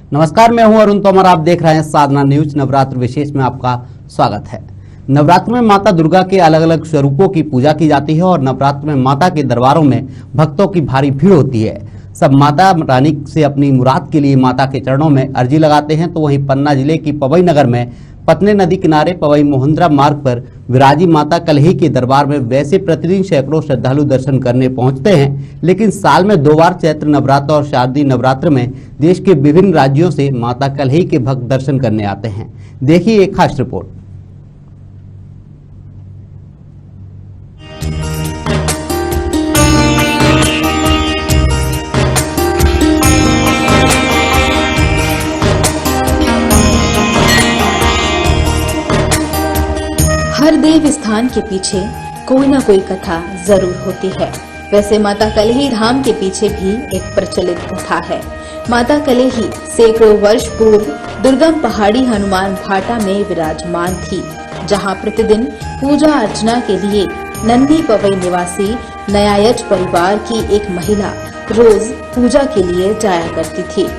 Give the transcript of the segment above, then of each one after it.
नमस्कार, मैं हूं अरुण तोमर। आप देख रहे हैं साधना न्यूज। नवरात्र विशेष में आपका स्वागत है। नवरात्र में माता दुर्गा के अलग अलग स्वरूपों की पूजा की जाती है और नवरात्र में माता के दरबारों में भक्तों की भारी भीड़ होती है। सब माता रानी से अपनी मुराद के लिए माता के चरणों में अर्जी लगाते हैं। तो वहीं पन्ना जिले की पवई नगर में पतने नदी किनारे पवई मोहंद्रा मार्ग पर विराजी माता कलही के दरबार में वैसे प्रतिदिन सैकड़ों श्रद्धालु दर्शन करने पहुंचते हैं, लेकिन साल में 2 बार चैत्र नवरात्र और शारदीय नवरात्र में देश के विभिन्न राज्यों से माता कलही के भक्त दर्शन करने आते हैं। देखिए एक खास रिपोर्ट। हर देव स्थान के पीछे कोई न कोई कथा जरूर होती है। वैसे माता कलही धाम के पीछे भी एक प्रचलित कथा है। माता कलही सैकड़ों वर्ष पूर्व दुर्गम पहाड़ी हनुमान भाटा में विराजमान थी, जहां प्रतिदिन पूजा अर्चना के लिए नन्ही पवई निवासी नयायच परिवार की एक महिला रोज पूजा के लिए जाया करती थी।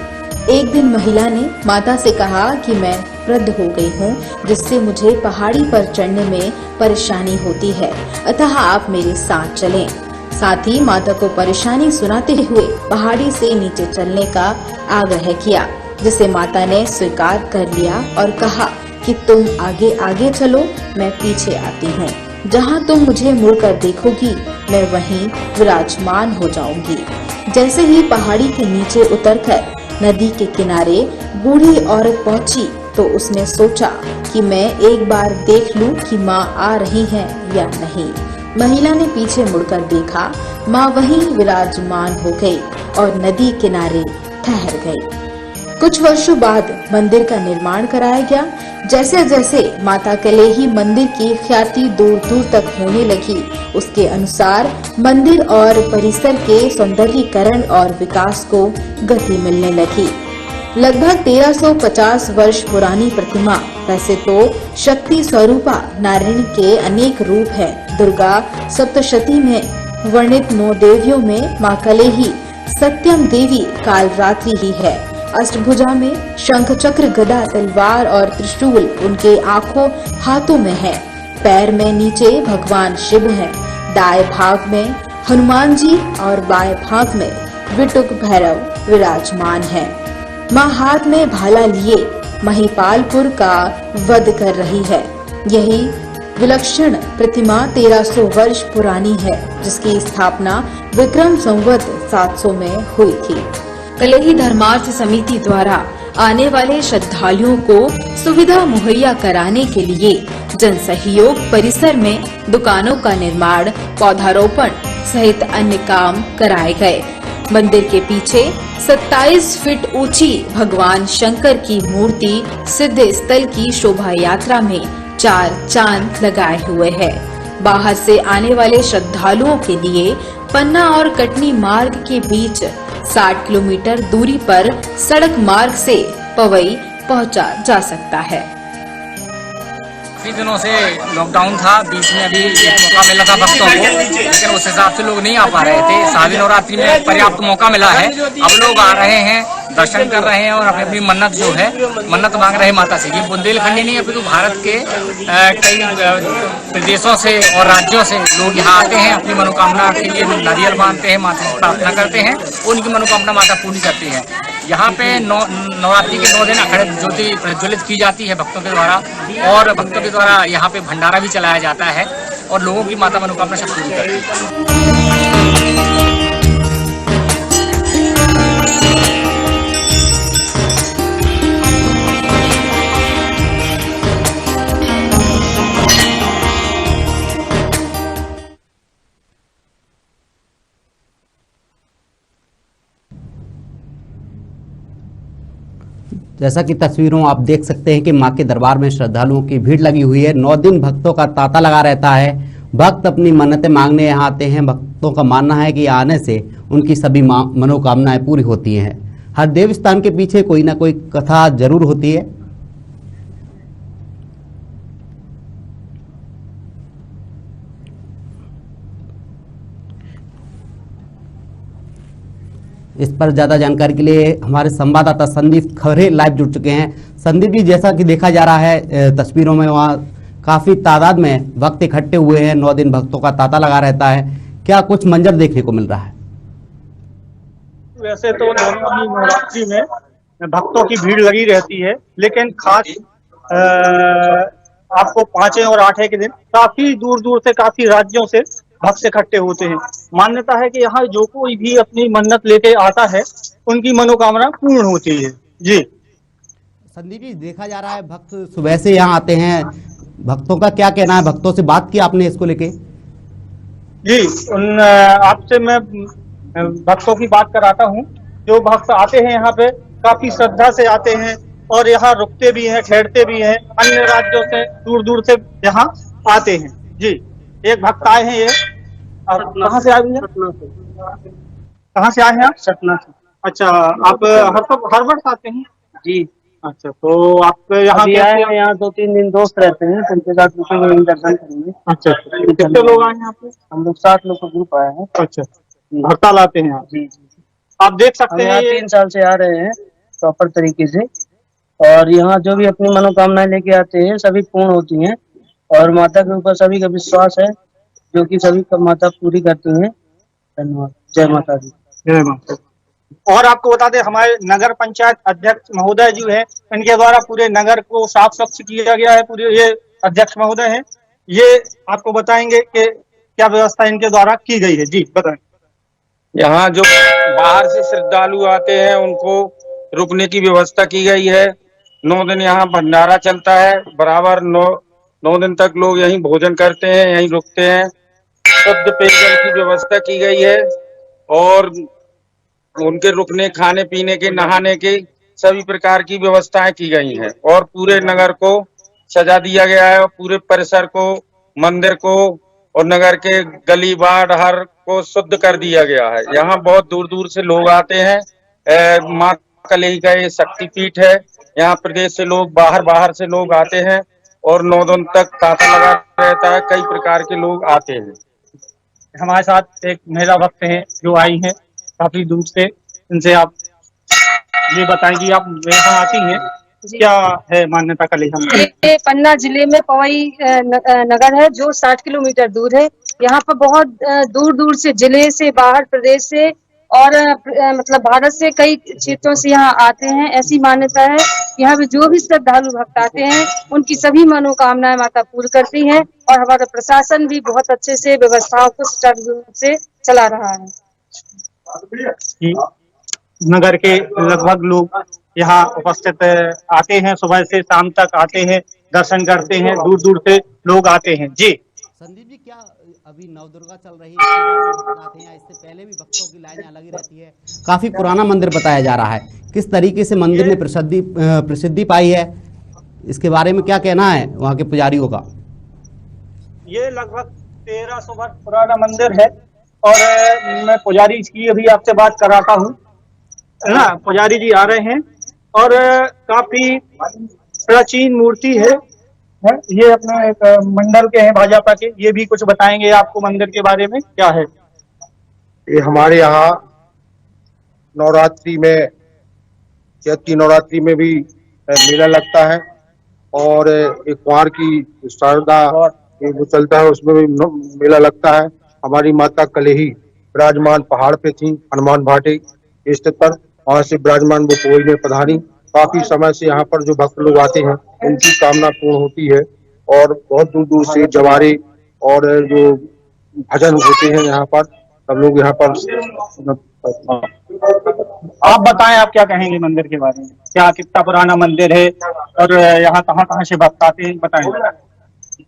एक दिन महिला ने माता से कहा कि मैं वृद्ध हो गई हूँ, जिससे मुझे पहाड़ी पर चढ़ने में परेशानी होती है, अतः आप मेरे साथ चलें। साथ ही माता को परेशानी सुनाते हुए पहाड़ी से नीचे चलने का आग्रह किया, जिसे माता ने स्वीकार कर लिया और कहा कि तुम आगे आगे चलो, मैं पीछे आती हूँ। जहाँ तुम मुझे मुड़कर देखोगी, मैं वहीं विराजमान हो जाऊंगी। जैसे ही पहाड़ी के नीचे उतरकर नदी के किनारे बूढ़ी औरत पहुंची तो उसने सोचा कि मैं एक बार देख लूं कि माँ आ रही हैं या नहीं। महिला ने पीछे मुड़कर देखा, माँ वहीं विराजमान हो गई और नदी किनारे ठहर गई। कुछ वर्षों बाद मंदिर का निर्माण कराया गया। जैसे जैसे माता कलही मंदिर की ख्याति दूर दूर तक होने लगी, उसके अनुसार मंदिर और परिसर के सौंदर्यीकरण और विकास को गति मिलने लगी। लगभग 1350 वर्ष पुरानी प्रतिमा, वैसे तो शक्ति स्वरूपा नारायण के अनेक रूप हैं। दुर्गा सप्तशती में वर्णित 9 देवियों में माँ कलही सत्यम देवी कालरात्रि ही है। अष्टभुजा में शंख चक्र गदा तलवार और त्रिशूल उनके आंखों हाथों में है। पैर में नीचे भगवान शिव हैं। दाएं भाग में हनुमान जी और बाएं भाग में विटुक भैरव विराजमान है। माँ हाथ में भाला लिए महिपालपुर का वध कर रही है। यही विलक्षण प्रतिमा 1300 वर्ष पुरानी है, जिसकी स्थापना विक्रम संवत 700 में हुई थी। कलही धर्मार्थ समिति द्वारा आने वाले श्रद्धालुओं को सुविधा मुहैया कराने के लिए जन सहयोग परिसर में दुकानों का निर्माण, पौधारोपण सहित अन्य काम कराए गए। मंदिर के पीछे 27 फीट ऊंची भगवान शंकर की मूर्ति सिद्ध स्थल की शोभा यात्रा में 4 चांद लगाए हुए है। बाहर से आने वाले श्रद्धालुओं के लिए पन्ना और कटनी मार्ग के बीच 60 किलोमीटर दूरी पर सड़क मार्ग से पवई पहुंचा जा सकता है। काफी दिनों से लॉकडाउन था, बीच में अभी एक मौका मिला था भक्तों को, लेकिन उस हिसाब से लोग नहीं आ पा रहे थे। शारदीय नवरात्रि में पर्याप्त मौका मिला है, अब लोग आ रहे हैं, दर्शन कर रहे हैं और अपनी अपनी मन्नत जो है मन्नत मांग रहे हैं माता से। ये बुंदेलखंडी नहीं है, अपितु भारत के कई प्रदेशों से और राज्यों से लोग यहाँ आते हैं, अपनी मनोकामना के लिए नारियल बांधते हैं, माता से प्रार्थना करते हैं, उनकी मनोकामना माता पूरी करती है। यहाँ पे नवरात्रि के 9 दिन अखंड ज्योति प्रज्वलित की जाती है भक्तों के द्वारा, और भक्तों के द्वारा यहाँ पे भंडारा भी चलाया जाता है और लोगों की माता मनोकामना सब पूरी करती है। जैसा कि तस्वीरों आप देख सकते हैं कि मां के दरबार में श्रद्धालुओं की भीड़ लगी हुई है। 9 दिन भक्तों का तांता लगा रहता है। भक्त अपनी मन्नतें मांगने यहाँ आते हैं। भक्तों का मानना है कि आने से उनकी सभी मनोकामनाएं पूरी होती हैं। हर देव स्थान के पीछे कोई ना कोई कथा जरूर होती है। इस पर ज़्यादा जानकारी के लिए हमारे संवाददाता संदीप खरे लाइव जुड़ चुके हैं। संदीप जी, जैसा कि देखा जा रहा है तस्वीरों में, वहाँ काफ़ी तादाद में भक्त इकट्ठे हुए हैं। 9 दिन भक्तों का तांता लगा रहता है। क्या कुछ मंजर देखने को मिल रहा है? वैसे तो नवरात्रि में भक्तों की भीड़ लगी रहती है, लेकिन खास आपको 5 और 8 के दिन काफी दूर दूर से, काफी राज्यों से भक्त इकट्ठे होते हैं। मान्यता है कि यहाँ जो कोई भी अपनी मन्नत लेके आता है, उनकी मनोकामना पूर्ण होती है। जी संदीप जी, देखा जा रहा है भक्त सुबह से यहाँ आते हैं। भक्तों का क्या कहना है? भक्तों से बात की आपने इसको लेके? जी, आपसे मैं भक्तों की बात कराता हूँ। जो भक्त आते हैं यहाँ पे काफी श्रद्धा से आते हैं और यहाँ रुकते भी हैं, ठहरते भी हैं। अन्य राज्यों से, दूर दूर से यहाँ आते हैं। जी, एक भक्त आए हैं। ये कहाँ से आए हैं? कहाँ से आए हैं आप? सतना से। अच्छा, आप हर वर्ष आते हैं? जी। अच्छा, तो आप यहाँ आए हैं? यहाँ 2-3 दिन दोस्त रहते हैं, उनके साथ दर्शन करेंगे। अच्छा, कितने लोग आए हैं यहाँ पे? हम लोग 7 लोग का ग्रुप आए हैं। अच्छा, हड़ताल आते हैं आप? जी। आप देख सकते हैं 3 साल से आ रहे हैं प्रॉपर तरीके से, और यहाँ जो भी अपनी मनोकामनाएं लेके आते हैं सभी पूर्ण होती हैं, और माता के ऊपर सभी का विश्वास है, जो कि सभी का माता पूरी करती हैं। धन्यवाद। जय माता दी। जय माता। और आपको बता दें, हमारे नगर पंचायत अध्यक्ष महोदय जो है, इनके द्वारा पूरे नगर को साफ स्वच्छ किया गया है। पूरे ये अध्यक्ष महोदय हैं, ये आपको बताएंगे कि क्या व्यवस्था इनके द्वारा की गई है। जी बताएं। यहाँ जो बाहर से श्रद्धालु आते हैं उनको रुकने की व्यवस्था की गई है। 9 दिन यहाँ भंडारा चलता है बराबर। 9 दिन तक लोग यहीं भोजन करते हैं, यहीं रुकते हैं। शुद्ध पेयजल की व्यवस्था की गई है, और उनके रुकने, खाने पीने के, नहाने के सभी प्रकार की व्यवस्थाएं की गई हैं। और पूरे नगर को सजा दिया गया है, और पूरे परिसर को, मंदिर को और नगर के गली बाड़ हर को शुद्ध कर दिया गया है। यहाँ बहुत दूर दूर से लोग आते हैं। माँ कलेही का ये शक्तिपीठ है। यहाँ प्रदेश से लोग, बाहर से लोग आते हैं, और 9 दिन तक तांता लगा रहता है। कई प्रकार के लोग आते हैं। हमारे साथ एक महिला भक्त हैं जो आई हैं काफी दूर से। इनसे आप ये बताएं कि आप यहाँ आती हैं, क्या है मान्यता कलेही में? ये पन्ना जिले में पवई नगर है, जो 60 किलोमीटर दूर है। यहाँ पर बहुत दूर दूर से, जिले से, बाहर प्रदेश से और मतलब भारत से कई क्षेत्रों से यहाँ आते हैं। ऐसी मान्यता है, यहाँ पे जो भी श्रद्धालु भक्त आते हैं उनकी सभी मनोकामनाएं माता पूर्ण करती हैं, और हमारा प्रशासन भी बहुत अच्छे से व्यवस्थाओं को सुचारू रूप से चला रहा है। नगर के लगभग लोग यहाँ उपस्थित आते हैं, सुबह से शाम तक आते हैं, दर्शन करते हैं। दूर दूर से लोग आते हैं। जी संदीप जी, क्या अभी नवदुर्गा चल रही है, या इससे पहले भी भक्तों की लाइनें लगी रहती है? काफी पुराना मंदिर बताया जा रहा है। किस तरीके से मंदिर ने प्रसिद्धि पाई है, इसके बारे में क्या कहना है वहाँ के पुजारियों का? ये लगभग 1300 वर्ष पुराना मंदिर है, और मैं पुजारी की अभी आपसे बात कराता हूँ, है ना। पुजारी जी आ रहे हैं, और काफी प्राचीन मूर्ति है। ये अपना एक मंडल के हैं भाजपा के, ये भी कुछ बताएंगे आपको मंदिर के बारे में, क्या है ये। हमारे यहाँ नवरात्रि में, चैती नवरात्रि में भी मेला लगता है, और एक कुंवार की शारदा वो चलता है, उसमें भी मेला लगता है। हमारी माता कलेही विराजमान पहाड़ पे थी, हनुमान भाटे स्थित पर, वहां से विराजमान वो कोई में पधारी। काफी समय से यहाँ पर जो भक्त लोग आते हैं उनकी कामना पूर्ण होती है, और बहुत दूर दूर से जवारे और जो भजन होते हैं यहाँ पर, सब लोग यहाँ पर। आप बताएं, आप क्या कहेंगे मंदिर के बारे में? क्या कितना पुराना मंदिर है, और यहाँ कहाँ से भक्त आते हैं, बताएं।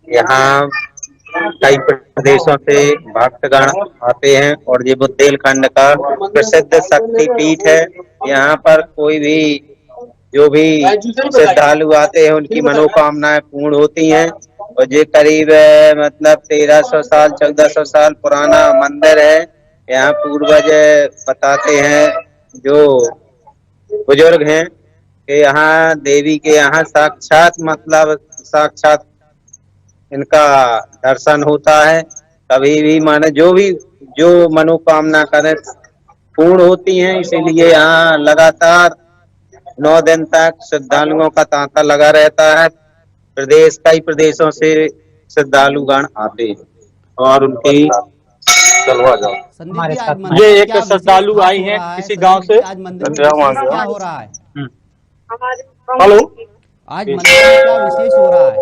यहाँ कई प्रदेशों से भक्तगण आते हैं, और ये बुंदेलखंड का प्रसिद्ध शक्तिपीठ है। यहाँ पर कोई भी, जो भी श्रद्धालु आते हैं उनकी मनोकामनाएं पूर्ण होती हैं। और ये करीब मतलब 1300 साल 1400 साल पुराना मंदिर है। यहाँ पूर्वज बताते हैं, जो बुजुर्ग हैं, कि यहाँ देवी के यहाँ साक्षात इनका दर्शन होता है। कभी भी माने जो मनोकामना करें पूर्ण होती हैं। इसीलिए यहाँ लगातार 9 दिन तक श्रद्धालुओं का तांता लगा रहता है। कई प्रदेशों से श्रद्धालुगण आते हैं और उनकी संदीप जी, आज मंदिर ये में एक क्या विशेष श्रद्धालु खास आई हो हैं रहा है? किसी संदीप गांव जी, से। आज मंदिर में विशेष क्या हो रहा है? हेलो, आज मंदिर में क्या विशेष हो रहा है?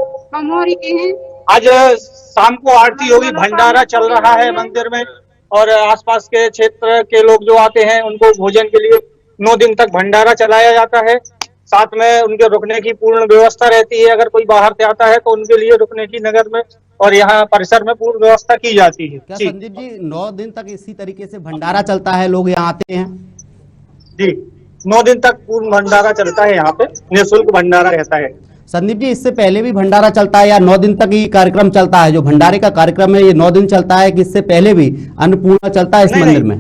आज शाम को आरती होगी, भंडारा चल रहा है मंदिर में, और आसपास के क्षेत्र के लोग जो आते हैं उनको भोजन के लिए 9 दिन तक भंडारा चलाया जाता है। साथ में उनके रुकने की पूर्ण व्यवस्था रहती है। अगर कोई बाहर से आता है तो उनके लिए रुकने की नगर में और यहाँ परिसर में पूर्ण व्यवस्था की जाती है। क्या जी संदीप जी 9 दिन तक इसी तरीके से भंडारा चलता है, लोग यहाँ आते हैं? जी, 9 दिन तक पूर्ण भंडारा चलता है, यहाँ पे निःशुल्क भंडारा रहता है। संदीप जी, इससे पहले भी भंडारा चलता है या 9 दिन तक ही कार्यक्रम चलता है? जो भंडारे का कार्यक्रम है ये 9 दिन चलता है कि इससे पहले भी अन्नपूर्णा चलता है इस नहीं, मंदिर में?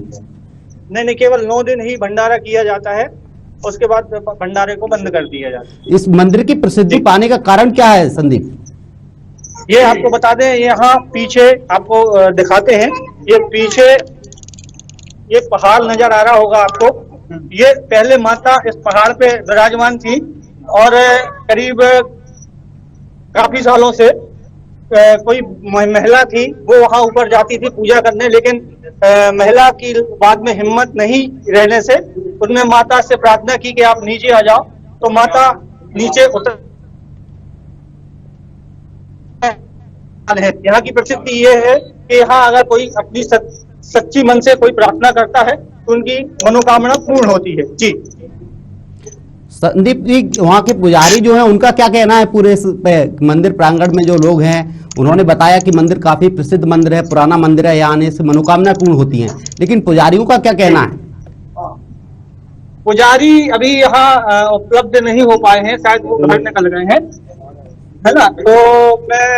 नहीं, केवल 9 दिन ही भंडारा किया जाता है, उसके बाद भंडारे को बंद कर दिया जाता है। इस मंदिर की प्रसिद्धि पाने का कारण क्या है संदीप? ये आपको बता दें, यहाँ पीछे आपको दिखाते हैं, ये पीछे ये पहाड़ नजर आ रहा होगा आपको। ये पहले माता इस पहाड़ पे विराजमान थी और करीब काफी सालों से कोई महिला थी, वो वहां ऊपर जाती थी पूजा करने, लेकिन महिला की बाद में हिम्मत नहीं रहने से उनने माता से प्रार्थना की कि आप नीचे आ जाओ, तो माता नीचे उतर है। यहाँ की प्रसिद्धि ये है कि यहाँ अगर कोई अपनी सच्ची मन से कोई प्रार्थना करता है तो उनकी मनोकामना पूर्ण होती है। जी संदीप जी, वहाँ के पुजारी जो हैं उनका क्या कहना है पूरे इस मंदिर प्रांगण में? जो लोग हैं उन्होंने बताया कि मंदिर काफी प्रसिद्ध मंदिर है, पुराना मंदिर है, यहाँ आने से मनोकामना पूर्ण होती हैं, लेकिन पुजारियों का क्या कहना है? पुजारी अभी यहाँ उपलब्ध नहीं हो पाए हैं, शायद वो घर निकल गए हैं, है ना, तो मैं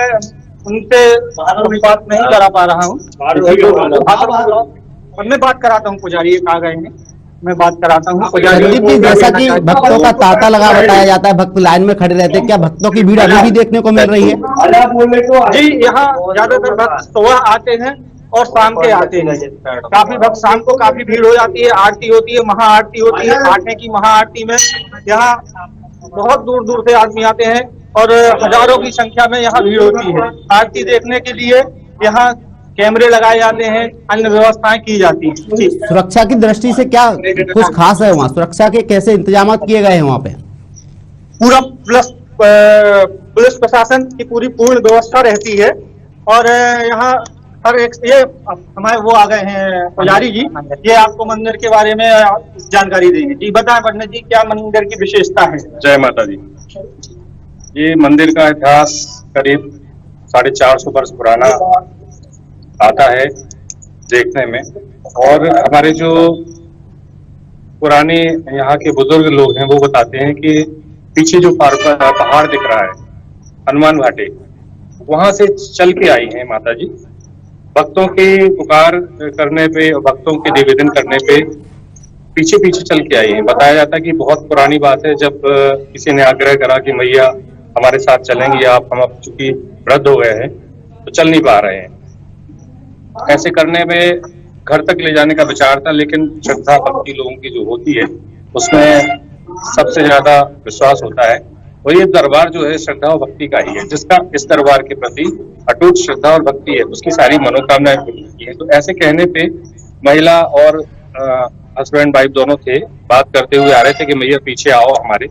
उनसे बात नहीं करा पा रहा हूँ। मैं बात कराता हूँ, पुजारी आ गए हैं, मैं बात कराता हूँ। संदीप जी, जैसा कि भक्तों का तांता लगा बताया जाता है, भक्त लाइन में खड़े रहते हैं, क्या भक्तों की भीड़ अभी भी देखने को मिल रही है? जी, यहाँ ज्यादातर भक्त सुबह आते हैं और शाम के आते हैं। काफी भक्त शाम को काफी भीड़ हो जाती है, आरती होती है, महाआरती होती है। आठवें की महाआरती में यहाँ बहुत दूर दूर से आदमी आते हैं और हजारों की संख्या में यहाँ भीड़ होती है। आरती देखने के लिए यहाँ कैमरे लगाए जाते हैं, अन्य व्यवस्थाएं की जाती हैं। जी, सुरक्षा की दृष्टि से क्या कुछ खास है वहाँ? सुरक्षा के कैसे इंतजाम किए गए हैं वहाँ पे? पूरा पुलिस प्रशासन की पूर्ण व्यवस्था रहती है और यहाँ हर एक, ये हमारे वो आ गए हैं पुजारी जी, ये आपको मंदिर के बारे में जानकारी देंगे। जी बताएं पंडित जी, क्या मंदिर की विशेषता है? जय माता दी। ये मंदिर का इतिहास करीब 450 वर्ष पुराना आता है देखने में, और हमारे जो पुराने यहाँ के बुजुर्ग लोग हैं वो बताते हैं कि पीछे जो पहाड़ दिख रहा है हनुमान घाटी, वहां से चल के आई हैं माता जी। भक्तों के पुकार करने पे और भक्तों के निवेदन करने पे पीछे पीछे चल के आई हैं। बताया जाता है कि बहुत पुरानी बात है, जब किसी ने आग्रह करा कि मैया हमारे साथ चलेंगी आप, हम अब चूंकि वृद्ध हो गए हैं तो चल नहीं पा रहे हैं। ऐसे करने में घर तक ले जाने का विचार था, लेकिन श्रद्धा भक्ति लोगों की जो होती है उसमें सबसे ज्यादा विश्वास होता है, और ये दरबार जो है श्रद्धा और भक्ति का ही है। जिसका इस दरबार के प्रति अटूट श्रद्धा और भक्ति है उसकी सारी मनोकामनाएं पूरी होती है। तो ऐसे कहने पे महिला और हस्बैंड वाइफ दोनों थे, बात करते हुए आ रहे थे कि मैया पीछे आओ हमारे,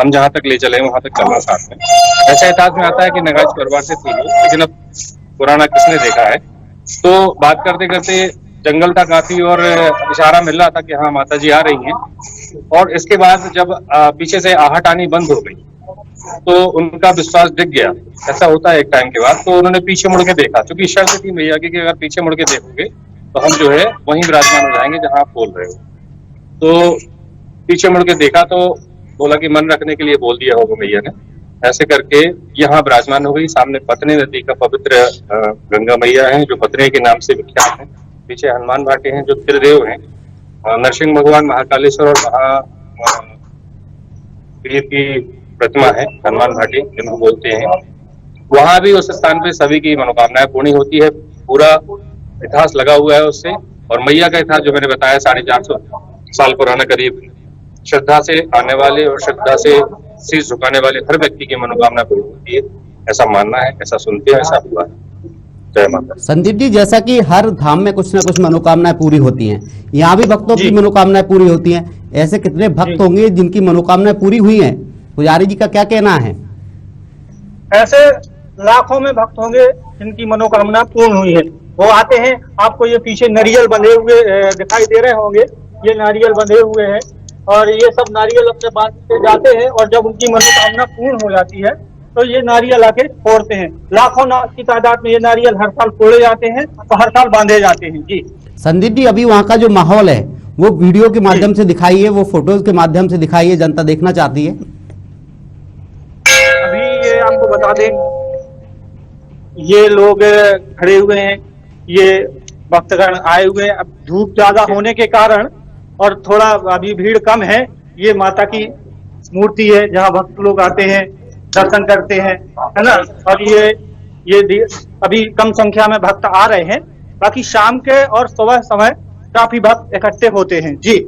हम जहाँ तक ले चले वहां तक चलना साथ में। ऐसा इतिहास में आता है कि नगाज परिवार से थी, लेकिन अब पुराना किसने देखा है। तो बात करते करते जंगल था काफी और इशारा मिल रहा था कि हाँ माता जी आ रही हैं, और इसके बाद जब पीछे से आहट आनी बंद हो गई तो उनका विश्वास दिख गया। ऐसा होता है एक टाइम के बाद, तो उन्होंने पीछे मुड़ के देखा, क्योंकि शर्त थी मैया की कि अगर पीछे मुड़ के देखोगे तो हम जो है वहीं विराजमान हो जाएंगे जहाँ आप बोल रहे हो। तो पीछे मुड़ के देखा तो बोला कि मन रखने के लिए बोल दिया होगा मैया ने। ऐसे करके यहाँ विराजमान हो गई। सामने पत्नी नदी का पवित्र गंगा मैया है जो पत्नी के नाम से विख्यात है। पीछे हनुमान घाटी हैं जो त्रिदेव हैं, नरसिंह भगवान, महाकालेश्वर और महावीर की प्रतिमा है हनुमान घाटी जिनको बोलते हैं। वहां भी उस स्थान पे सभी की मनोकामनाएं पूर्ण होती है। पूरा इतिहास लगा हुआ है उससे, और मैया का इतिहास जो मैंने बताया 450 साल पुराना करीब, श्रद्धा से आने वाले और श्रद्धा से शीश झुकाने वाले हर व्यक्ति की मनोकामना पूरी होती है, ऐसा मानना है, ऐसा सुनते हैं, ऐसा हुआ है। जय माता। संदीप जी, जैसा कि हर धाम में कुछ ना कुछ मनोकामनाएं पूरी होती हैं, यहाँ भी भक्तों की मनोकामनाएं पूरी होती हैं। ऐसे कितने भक्त होंगे जिनकी मनोकामनाएं पूरी हुई हैं? पुजारी जी का क्या कहना है? ऐसे लाखों में भक्त होंगे जिनकी मनोकामना पूर्ण हुई है। वो आते हैं, आपको ये पीछे नारियल बंधे हुए दिखाई दे रहे होंगे, ये नारियल बंधे हुए हैं और ये सब नारियल अपने बांधते जाते हैं और जब उनकी मनोकामना पूर्ण हो जाती है तो ये नारियल आके फोड़ते हैं। लाखों की तादाद में ये नारियल हर साल फोड़े जाते हैं और हर साल बांधे जाते हैं। जी संदीप जी, अभी वहाँ का जो माहौल है वो वीडियो के माध्यम से दिखाइए, वो फोटोज के माध्यम से दिखाइए, जनता देखना चाहती है। अभी ये आपको बता दें, ये लोग खड़े हुए हैं, ये भक्तगण आए हुए हैं। अब धूप ज्यादा होने के कारण और थोड़ा अभी भीड़ कम है। ये माता की मूर्ति है जहाँ भक्त लोग आते हैं, दर्शन करते हैं, है ना। और ये अभी कम संख्या में भक्त आ रहे हैं, बाकी शाम के और सुबह समय काफी भक्त इकट्ठे होते हैं। जी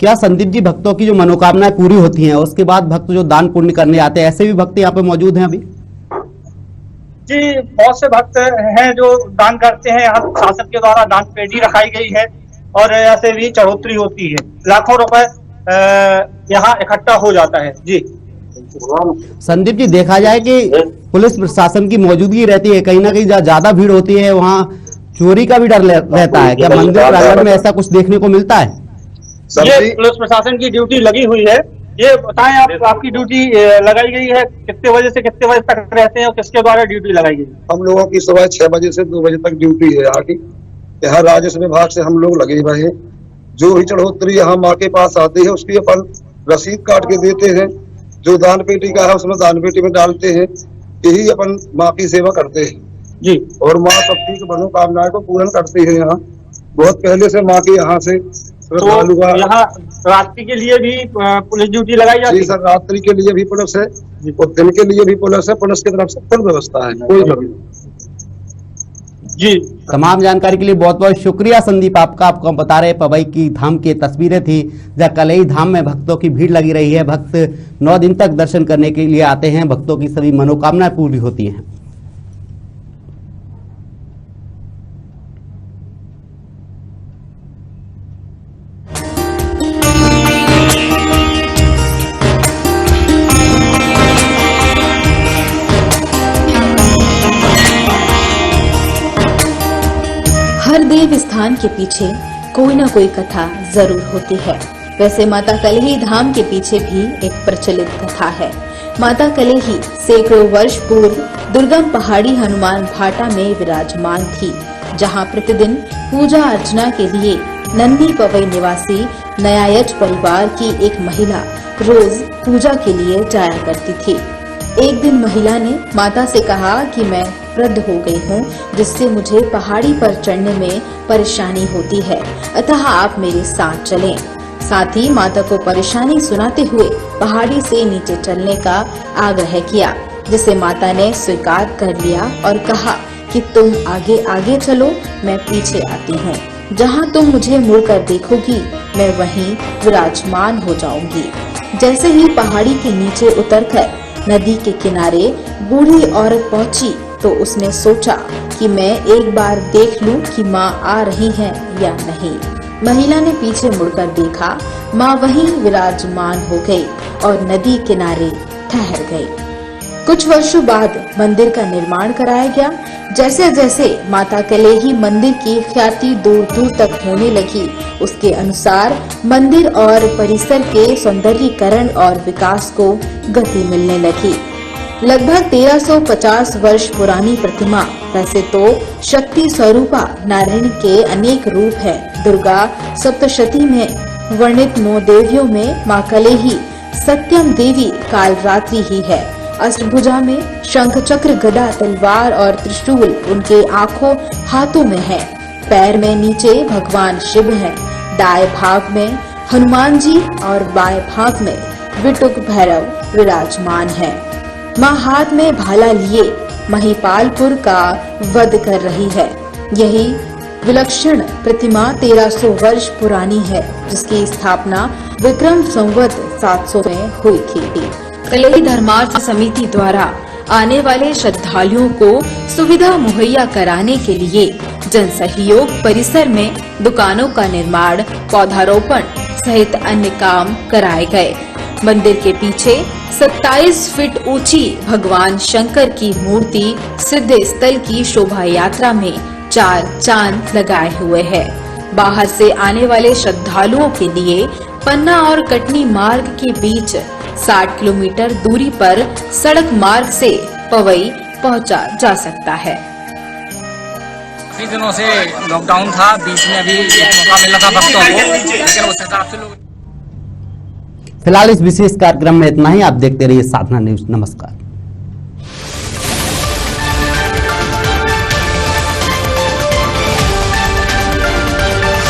क्या संदीप जी, भक्तों की जो मनोकामनाएं पूरी होती हैं उसके बाद भक्त जो दान पुण्य करने आते हैं, ऐसे भी भक्त यहाँ पे मौजूद हैं अभी? जी, बहुत से भक्त हैं जो दान करते हैं। यहाँ शासन के द्वारा दान पेटी रखाई गई है और ऐसे भी चढ़ोतरी होती है। लाखों रुपए यहाँ इकट्ठा हो जाता है। जी संदीप जी, देखा जाए कि पुलिस प्रशासन की मौजूदगी रहती है, कहीं ना कहीं ज्यादा भीड़ होती है, वहाँ चोरी का भी डर रहता है। क्या मंदिर प्रांगण में ऐसा कुछ देखने को मिलता है? ये पुलिस प्रशासन की ड्यूटी लगी हुई है। ये बताएं, आपकी ड्यूटी लगाई गई है, कितने बजे से कितने बजे तक रहते हैं और किसके द्वारा ड्यूटी लगाई गई? हम लोगों की सुबह 6 बजे से 2 बजे तक ड्यूटी है यहाँ की। यहाँ राजस्व विभाग से हम लोग लगे हुए हैं। जो ही चढ़ोतरी यहाँ माँ के पास आती है उसकी अपन रसीद काट के देते हैं। जो दान पेटी का है उसमें दान पेटी में डालते हैं। यही अपन माँ की सेवा करते हैं जी। और माँ सबकी मनोकामनाएं को पूर्ण करती है। यहाँ बहुत पहले से माँ के यहाँ से श्रद्धालु तो यहाँ रात्रि के लिए भी पुलिस ड्यूटी लगाई जाती है? सर, रात्रि के लिए भी पुलिस है और दिन के लिए भी पुलिस है। पुलिस की तरफ से पूर्ण व्यवस्था है, कोई कमी नहीं। जी, तमाम जानकारी के लिए बहुत बहुत शुक्रिया संदीप आपका। आपको हम बता रहे पवई की धाम की तस्वीरें थी जहाँ कलई धाम में भक्तों की भीड़ लगी रही है। भक्त 9 दिन तक दर्शन करने के लिए आते हैं, भक्तों की सभी मनोकामनाएं पूरी होती हैं। हर देव स्थान के पीछे कोई ना कोई कथा जरूर होती है। वैसे माता कलेही धाम के पीछे भी एक प्रचलित कथा है। माता कलेही सैकड़ों वर्ष पूर्व दुर्गम पहाड़ी हनुमान भाटा में विराजमान थी, जहां प्रतिदिन पूजा अर्चना के लिए नंदी पवई निवासी नयायच परिवार की एक महिला रोज पूजा के लिए जाया करती थी। एक दिन महिला ने माता से कहा कि मैं वृद्ध हो गई हूँ, जिससे मुझे पहाड़ी पर चढ़ने में परेशानी होती है, अतः आप मेरे साथ चलें। साथ ही माता को परेशानी सुनाते हुए पहाड़ी से नीचे चलने का आग्रह किया, जिसे माता ने स्वीकार कर लिया और कहा कि तुम आगे आगे चलो, मैं पीछे आती हूँ। जहाँ तुम मुझे मुड़कर देखोगी मैं वहीं विराजमान हो जाऊंगी। जैसे ही पहाड़ी के नीचे उतरकर नदी के किनारे बूढ़ी औरत पहुंची तो उसने सोचा कि मैं एक बार देख लूं कि माँ आ रही हैं या नहीं। महिला ने पीछे मुड़कर देखा, माँ वहीं विराजमान हो गई और नदी किनारे ठहर गई। कुछ वर्षों बाद मंदिर का निर्माण कराया गया। जैसे जैसे माता कलेही मंदिर की ख्याति दूर दूर तक होने लगी, उसके अनुसार मंदिर और परिसर के सौंदर्यीकरण और विकास को गति मिलने लगी। लगभग 1350 वर्ष पुरानी प्रतिमा, वैसे तो शक्ति स्वरूपा नारायण के अनेक रूप है। दुर्गा सप्तशती में वर्णित 9 देवियों में माँ कलेही सत्यम देवी कालरात्रि ही है। अष्टभुजा में शंख चक्र गदा तलवार और त्रिशूल उनके आंखों हाथों में है। पैर में नीचे भगवान शिव हैं। दाएं भाग में हनुमान जी और बाएं भाग में विटुक भैरव विराजमान है। माँ हाथ में भाला लिए महिपालपुर का वध कर रही है। यही विलक्षण प्रतिमा 1300 वर्ष पुरानी है, जिसकी स्थापना विक्रम संवत 700 में हुई थी। कलेही धर्मार्थ समिति द्वारा आने वाले श्रद्धालुओं को सुविधा मुहैया कराने के लिए जन सहयोग परिसर में दुकानों का निर्माण, पौधारोपण सहित अन्य काम कराए गए। मंदिर के पीछे 27 फीट ऊंची भगवान शंकर की मूर्ति सिद्ध स्थल की शोभा यात्रा में 4 चांद लगाए हुए है। बाहर से आने वाले श्रद्धालुओं के लिए पन्ना और कटनी मार्ग के बीच 60 किलोमीटर दूरी पर सड़क मार्ग से पवई पहुंचा जा सकता है। काफी दिनों से लॉकडाउन था, बीच में अभी एक मौका मिला था भक्तों को, लेकिन उस हिसाब से लोग फिलहाल इस विशेष कार्यक्रम में इतना ही। आप देखते रहिए साधना न्यूज। नमस्कार।